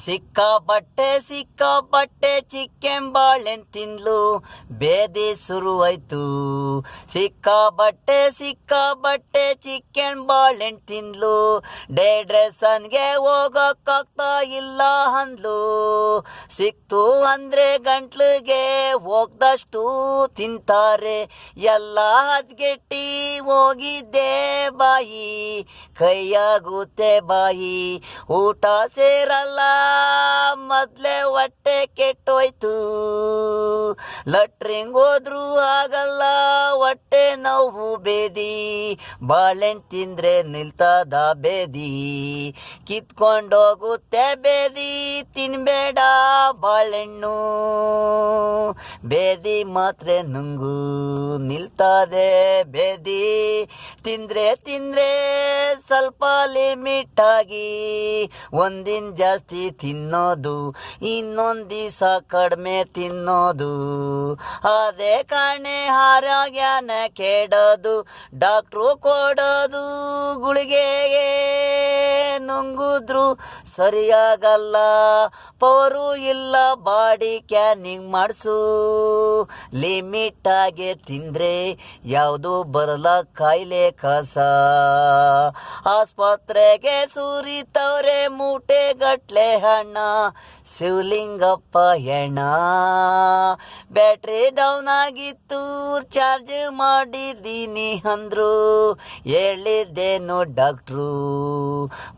ಸಿಕ್ಕಾಪಟ್ಟೆ ಚಿಕ್ಕನ್ ಬಾಳೆನ್ ತಿಂದ್ಲು, ಬೇದಿ ಶುರುವಾಯ್ತು. ಸಿಕ್ಕಾಪಟ್ಟೆ ಚಿಕ್ಕನ್ ಬಾಳೆನ್ ತಿಂದ್ಲು, ಡ್ರೆಸ್ಸನ್ಗೆ ಹೋಗಕ್ಕಾಗ್ತಾ ಇಲ್ಲ ಅಂದ್ಲು. ಸಿಕ್ತು ಅಂದ್ರೆ ಗಂಟ್ಲಿಗೆ ಹೋಗ್ದಷ್ಟು ತಿಂತಾರೆ, ಎಲ್ಲ ಹದ್ಗೆಟ್ಟಿ ಹೋಗಿದ್ದೆ ಬಾಯಿ, ಕೈಯಾಗುತ್ತೆ ಬಾಯಿ, ಊಟ ಸೇರಲ್ಲ ಮೊದ್ಲೇ ಹೊಟ್ಟೆ ಕೆಟ್ಟೋಯ್ತು. ಲಟ್ರಿಂಗ್ ಹೋದ್ರು ಆಗಲ್ಲ ಹೊಟ್ಟೆ ನೋವು ಬೇದಿ, ಬಾಳೆಹಣ್ಣು ತಿಂದ್ರೆ ನಿಲ್ತದ ಬೇದಿ, ಕಿತ್ಕೊಂಡೋಗುತ್ತೆ ಬೇದಿ, ತಿನ್ಬೇಡ ಬಾಳೆಹಣ್ಣು. ಬೇದಿ ಮಾತ್ರೆ ನುಂಗು ನಿಲ್ತದೆ ಬೇದಿ, ತಿಂದ್ರೆ ಸ್ವಲ್ಪ ಲಿಮಿಟ್ ಆಗಿ, ಒಂದಿನ ಜಾಸ್ತಿ ತಿನ್ನೋದು, ಇನ್ನೊಂದು ದಿವಸ ಕಡಿಮೆ ತಿನ್ನೋದು, ಅದೇ ಕಾರಣೆ ಆರೋಗ್ಯನ ಕೆಡೋದು. ಡಾಕ್ಟ್ರು ಕೊಡೋದು ಗುಳಿಗೆಗೆ ನುಂಗುದ್ರು ಸರಿಯಾಗಲ್ಲ, ಪವರು ಇಲ್ಲ ಬಾಡಿ ಕ್ಯಾನಿಂಗ್ ಮಾಡಿಸು. ಲಿಮಿಟ್ ಆಗಿ ತಿಂದ್ರೆ ಯಾವುದು ಬರಲ್ಲ ಕಾಯಿಲೆ ಕಸ. ಆಸ್ಪತ್ರೆಗೆ ಸುರಿತವ್ರೆ ಮೂಟೆಗಟ್ಲೆ ಹಣ, ಶಿವಲಿಂಗಪ್ಪ ಹೆಣ. ಬ್ಯಾಟ್ರಿ ಡೌನ್ ಆಗಿತ್ತು ಚಾರ್ಜ್ ಮಾಡಿದ್ದೀನಿ ಅಂದ್ರು, ಹೇಳಿದ್ದೇನು ಡಾಕ್ಟ್ರು,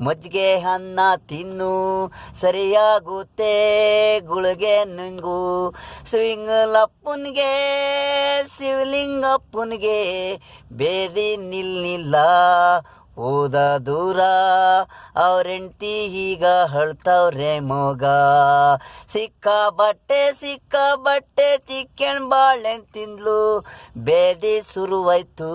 ಮಜ್ಜಿಗೆ ಅನ್ನ ತಿನ್ನು ಸರಿಯಾಗುತ್ತೆ, ಗುಳಿಗೆ ನುಂಗು. ಶಿವಲಿಂಗಪ್ಪನ್ಗೆ ಬೇದಿ ನಿಲ್ಲ, ಹೋದ ದೂರ ಅವ್ರೆಂಟಿ ಈಗ ಹಳ್ತವ್ರೆ ಮೊಗ. ಸಿಕ್ಕಾಪಟ್ಟೆ ಚಿಕ್ಕನ್ ಬಾಳೆಹಣ್ಣು ತಿಂದ್ಲು, ಬೇದಿ ಶುರುವಾಯ್ತು.